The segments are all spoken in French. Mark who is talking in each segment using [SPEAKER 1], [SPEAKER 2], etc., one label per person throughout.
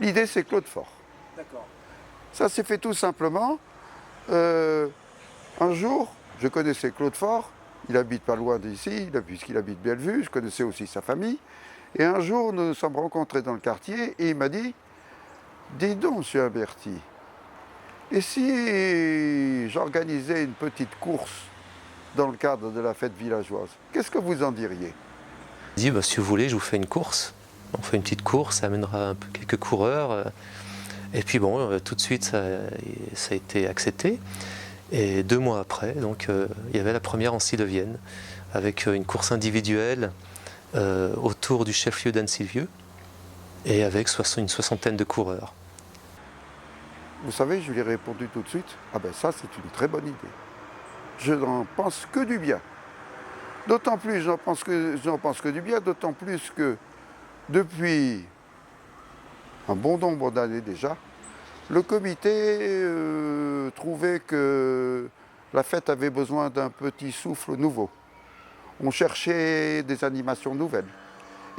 [SPEAKER 1] L'idée, c'est Claude Faure.
[SPEAKER 2] D'accord.
[SPEAKER 1] Ça s'est fait tout simplement. Un jour, je connaissais Claude Faure, il habite pas loin d'ici, puisqu'il habite Bellevue, je connaissais aussi sa famille. Et un jour, nous nous sommes rencontrés dans le quartier et il m'a dit « Dis donc, monsieur Alberti, et si j'organisais une petite course dans le cadre de la fête villageoise, qu'est-ce que vous en diriez ?»
[SPEAKER 3] Il dit si vous voulez, je vous fais une course. On fait une petite course, ça amènera un peu quelques coureurs. Et puis bon, tout de suite, ça a été accepté. Et 2 mois après, donc, il y avait la première en Ille-et-Vienne, avec une course individuelle autour du chef-lieu d'Anne-Sylvieux, et avec une soixantaine de coureurs.
[SPEAKER 1] Vous savez, je lui ai répondu tout de suite « Ah ben ça, c'est une très bonne idée. Je n'en pense que du bien. » D'autant plus, je n'en pense que du bien, d'autant plus que depuis un bon nombre d'années déjà, le comité trouvait que la fête avait besoin d'un petit souffle nouveau. On cherchait des animations nouvelles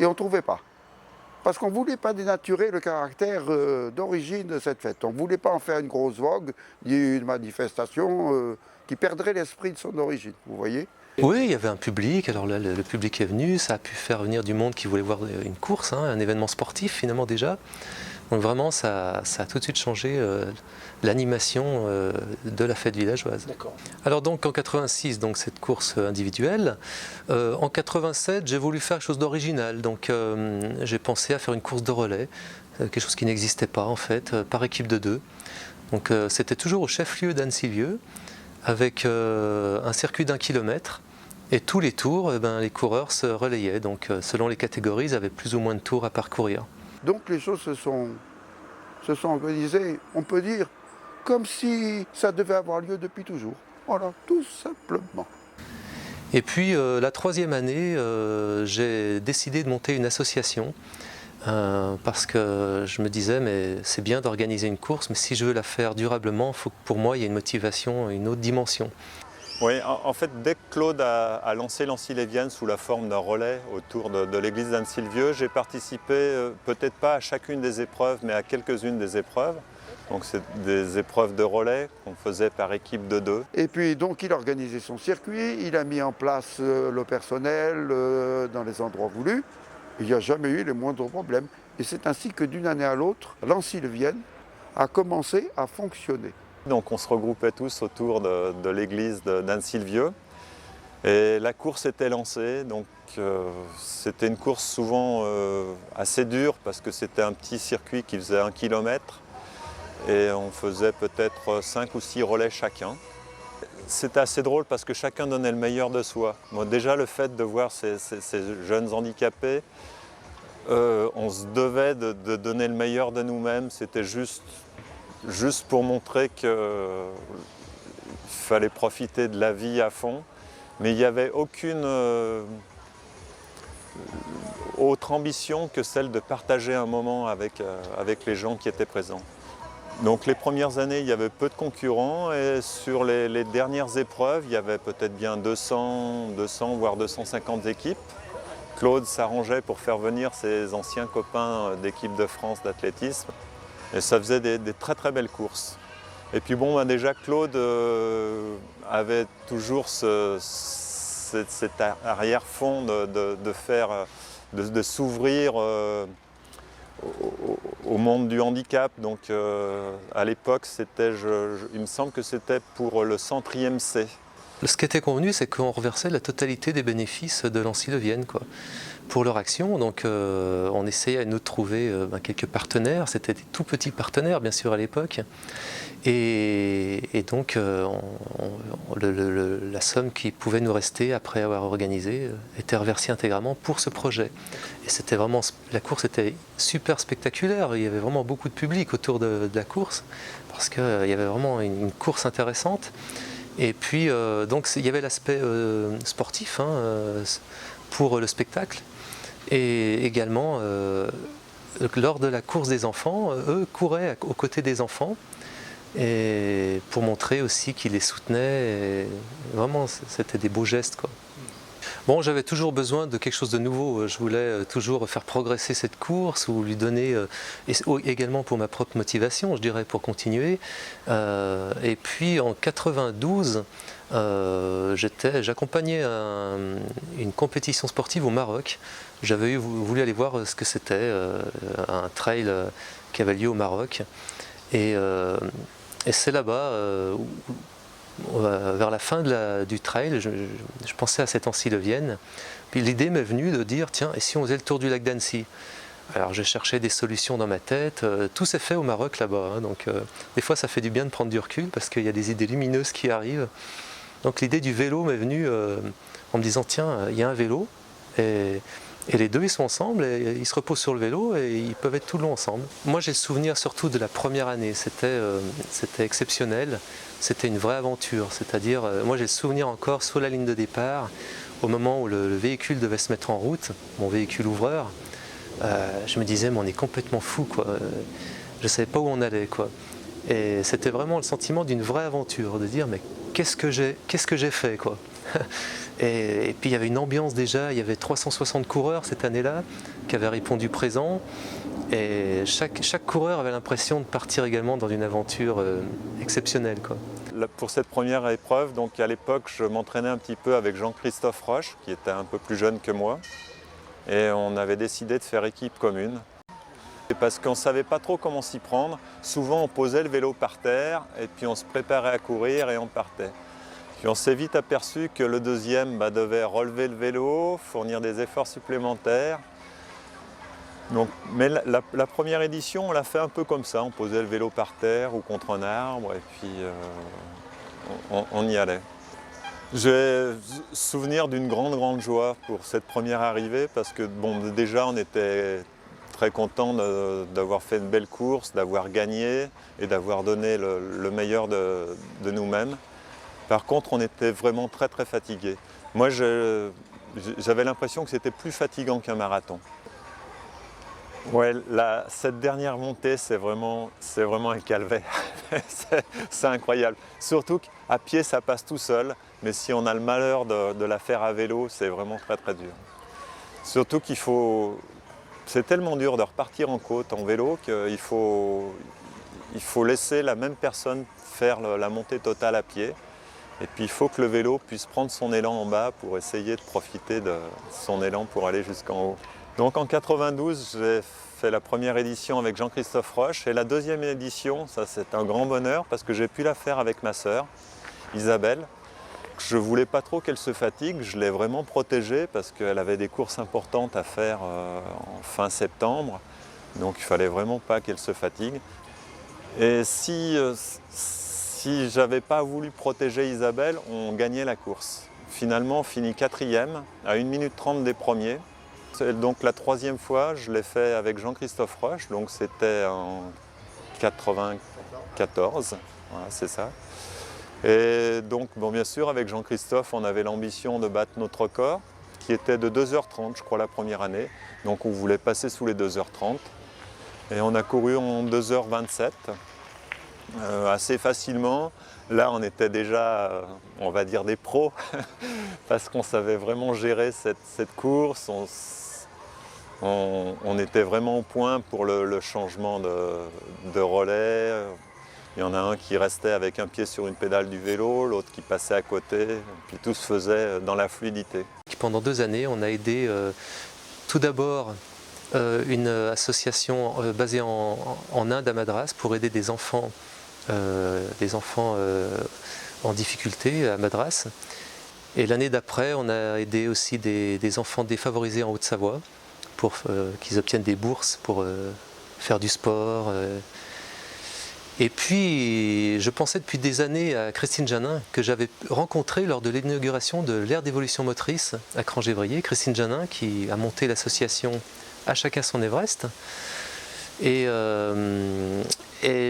[SPEAKER 1] et on ne trouvait pas. Parce qu'on ne voulait pas dénaturer le caractère d'origine de cette fête. On ne voulait pas en faire une grosse vogue, ni une manifestation qui perdrait l'esprit de son origine, vous voyez ?
[SPEAKER 3] Oui, il y avait un public, alors là le public est venu, ça a pu faire venir du monde qui voulait voir une course, un événement sportif finalement déjà. Donc vraiment ça a tout de suite changé l'animation de la fête villageoise.
[SPEAKER 2] D'accord.
[SPEAKER 3] Alors donc en 86, donc cette course individuelle, en 87 j'ai voulu faire quelque chose d'original, donc j'ai pensé à faire une course de relais, quelque chose qui n'existait pas en fait, par équipe de 2. Donc c'était toujours au chef-lieu d'Anne-Sylvieux, avec un circuit d'1 kilomètre. Et tous les tours, les coureurs se relayaient, donc selon les catégories, ils avaient plus ou moins de tours à parcourir.
[SPEAKER 1] Donc les choses se sont organisées, on peut dire, comme si ça devait avoir lieu depuis toujours. Voilà, tout simplement.
[SPEAKER 3] Et puis la 3e année, j'ai décidé de monter une association, parce que je me disais, mais c'est bien d'organiser une course, mais si je veux la faire durablement, il faut que pour moi il y ait une motivation, une autre dimension.
[SPEAKER 4] Oui, en fait, dès que Claude a lancé l'Anne-Sylvienne sous la forme d'un relais autour de l'église d'Anne-Sylvieux, j'ai participé, peut-être pas à chacune des épreuves, mais à quelques-unes des épreuves. Donc c'est des épreuves de relais qu'on faisait par équipe de 2.
[SPEAKER 1] Et puis donc il a organisé son circuit, il a mis en place le personnel dans les endroits voulus. Il n'y a jamais eu les moindres problèmes. Et c'est ainsi que d'une année à l'autre, l'Anne-Sylvienne a commencé à fonctionner.
[SPEAKER 4] Donc on se regroupait tous autour de l'église d'Anne-Sylvieux et la course était lancée. Donc c'était une course souvent assez dure parce que c'était un petit circuit qui faisait 1 kilomètre et on faisait peut-être 5 ou 6 relais chacun. C'était assez drôle parce que chacun donnait le meilleur de soi. Moi, déjà le fait de voir ces jeunes handicapés, on se devait de donner le meilleur de nous-mêmes. C'était juste pour montrer qu'il fallait profiter de la vie à fond. Mais il n'y avait aucune autre ambition que celle de partager un moment avec les gens qui étaient présents. Donc les premières années, il y avait peu de concurrents et sur les dernières épreuves, il y avait peut-être bien 200 voire 250 équipes. Claude s'arrangeait pour faire venir ses anciens copains d'équipe de France d'athlétisme. Et ça faisait des très très belles courses. Et puis bon, déjà Claude avait toujours cet arrière-fond de s'ouvrir au monde du handicap. Donc à l'époque, il me semble que c'était pour le centre IMC.
[SPEAKER 3] Ce qui était convenu, c'est qu'on reversait la totalité des bénéfices de l'Anne-Sylvienne pour leur action. Donc on essayait à nous trouver quelques partenaires. C'était des tout petits partenaires, bien sûr, à l'époque. Et donc la somme qui pouvait nous rester après avoir organisé était reversée intégralement pour ce projet. Et c'était vraiment, la course était super spectaculaire. Il y avait vraiment beaucoup de public autour de la course parce qu'il y avait vraiment une course intéressante. Et puis donc il y avait l'aspect sportif pour le spectacle. Et également, lors de la course des enfants, eux couraient aux côtés des enfants et pour montrer aussi qu'ils les soutenaient. Et vraiment, c'était des beaux gestes, quoi. Bon, j'avais toujours besoin de quelque chose de nouveau. Je voulais toujours faire progresser cette course ou lui donner, également pour ma propre motivation, je dirais, pour continuer. Et puis en 92, j'accompagnais une compétition sportive au Maroc. J'avais voulu aller voir ce que c'était, un trail qui avait lieu au Maroc. Et c'est là-bas, vers la fin du trail, je pensais à cette Ancy-le-Vienne. Puis l'idée m'est venue de dire, tiens, et si on faisait le tour du lac d'Annecy? Alors je cherchais des solutions dans ma tête, tout s'est fait au Maroc là-bas, hein, donc des fois ça fait du bien de prendre du recul parce qu'il y a des idées lumineuses qui arrivent. Donc l'idée du vélo m'est venue en me disant, tiens, il y a un vélo, et les deux ils sont ensemble, et ils se reposent sur le vélo et ils peuvent être tout le long ensemble. Moi j'ai le souvenir surtout de la première année, c'était exceptionnel, c'était une vraie aventure, c'est-à-dire moi j'ai le souvenir encore sur la ligne de départ, au moment où le véhicule devait se mettre en route, mon véhicule ouvreur, je me disais mais on est complètement fou quoi, je ne savais pas où on allait quoi. Et c'était vraiment le sentiment d'une vraie aventure, de dire mais qu'est-ce que j'ai fait quoi. Et puis il y avait une ambiance déjà, il y avait 360 coureurs cette année-là qui avaient répondu présent, et chaque coureur avait l'impression de partir également dans une aventure exceptionnelle quoi.
[SPEAKER 4] Pour cette première épreuve, donc à l'époque, je m'entraînais un petit peu avec Jean-Christophe Roche, qui était un peu plus jeune que moi, et on avait décidé de faire équipe commune. Et parce qu'on ne savait pas trop comment s'y prendre, souvent on posait le vélo par terre, et puis on se préparait à courir et on partait. Puis on s'est vite aperçu que le deuxième devait relever le vélo, fournir des efforts supplémentaires. Donc, mais la première édition, on l'a fait un peu comme ça, on posait le vélo par terre ou contre un arbre et puis on y allait. J'ai souvenir d'une grande joie pour cette première arrivée parce que bon, déjà on était très contents d'avoir fait une belle course, d'avoir gagné et d'avoir donné le meilleur de nous-mêmes. Par contre, on était vraiment très fatigués. Moi, j'avais l'impression que c'était plus fatigant qu'un marathon. Ouais, cette dernière montée, c'est vraiment un calvaire. C'est incroyable. Surtout qu'à pied, ça passe tout seul, mais si on a le malheur de la faire à vélo, c'est vraiment très dur. Surtout c'est tellement dur de repartir en côte en vélo qu'il faut laisser la même personne faire la montée totale à pied. Et puis il faut que le vélo puisse prendre son élan en bas pour essayer de profiter de son élan pour aller jusqu'en haut. Donc en 92, j'ai fait la première édition avec Jean-Christophe Roche et la deuxième édition, ça c'est un grand bonheur parce que j'ai pu la faire avec ma sœur, Isabelle. Je ne voulais pas trop qu'elle se fatigue, je l'ai vraiment protégée parce qu'elle avait des courses importantes à faire en fin septembre, donc il ne fallait vraiment pas qu'elle se fatigue. Et si j'avais pas voulu protéger Isabelle, on gagnait la course. Finalement, on finit 4e, à 1 minute 30 des premiers. Donc la troisième fois, je l'ai fait avec Jean-Christophe Roche, donc c'était en 94, voilà, c'est ça. Et donc, bon, bien sûr, avec Jean-Christophe, on avait l'ambition de battre notre record, qui était de 2h30, je crois, la première année. Donc on voulait passer sous les 2h30. Et on a couru en 2h27. Assez facilement. Là, on était déjà, on va dire, des pros, parce qu'on savait vraiment gérer cette course. On était vraiment au point pour le changement de relais. Il y en a un qui restait avec un pied sur une pédale du vélo, l'autre qui passait à côté, puis tout se faisait dans la fluidité.
[SPEAKER 3] Pendant 2 années, on a aidé tout d'abord une association basée en Inde, à Madras, pour aider des enfants en difficulté à Madras. Et l'année d'après, on a aidé aussi des enfants défavorisés en Haute-Savoie pour qu'ils obtiennent des bourses pour faire du sport. Et puis, je pensais depuis des années à Christine Janin, que j'avais rencontrée lors de l'inauguration de l'aire d'évolution motrice à Cran-Gévrier. Christine Janin, qui a monté l'association À chacun son Everest. Et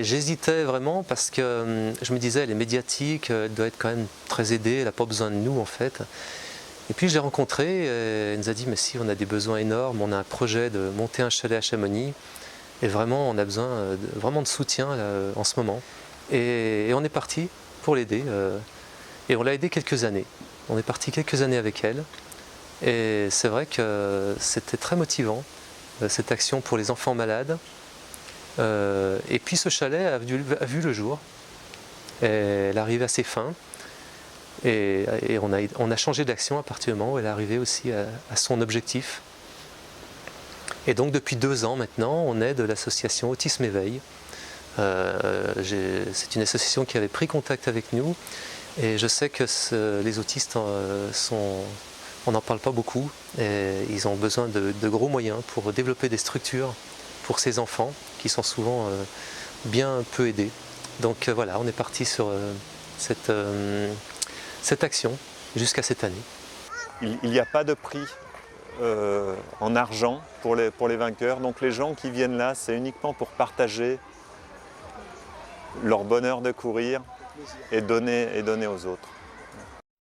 [SPEAKER 3] j'hésitais vraiment parce que je me disais, elle est médiatique, elle doit être quand même très aidée, elle n'a pas besoin de nous en fait. Et puis je l'ai rencontrée, elle nous a dit, mais si, on a des besoins énormes, on a un projet de monter un chalet à Chamonix, et vraiment on a besoin vraiment de soutien en ce moment. Et on est parti pour l'aider, et on l'a aidée quelques années. On est parti quelques années avec elle, Et c'est vrai que c'était très motivant, cette action pour les enfants malades. Et puis ce chalet a vu le jour. Et elle arrive à ses fins. Et on a changé d'action à partir du moment où elle est arrivée aussi à son objectif. Et donc depuis 2 ans maintenant, on est de l'association Autisme Éveil. C'est une association qui avait pris contact avec nous. Et je sais que les autistes on n'en parle pas beaucoup. Et ils ont besoin de gros moyens pour développer des structures pour ces enfants qui sont souvent bien peu aidés. Donc voilà, on est parti sur cette action jusqu'à cette année.
[SPEAKER 4] Il n'y a pas de prix en argent pour les vainqueurs. Donc les gens qui viennent là, c'est uniquement pour partager leur bonheur de courir et donner aux autres.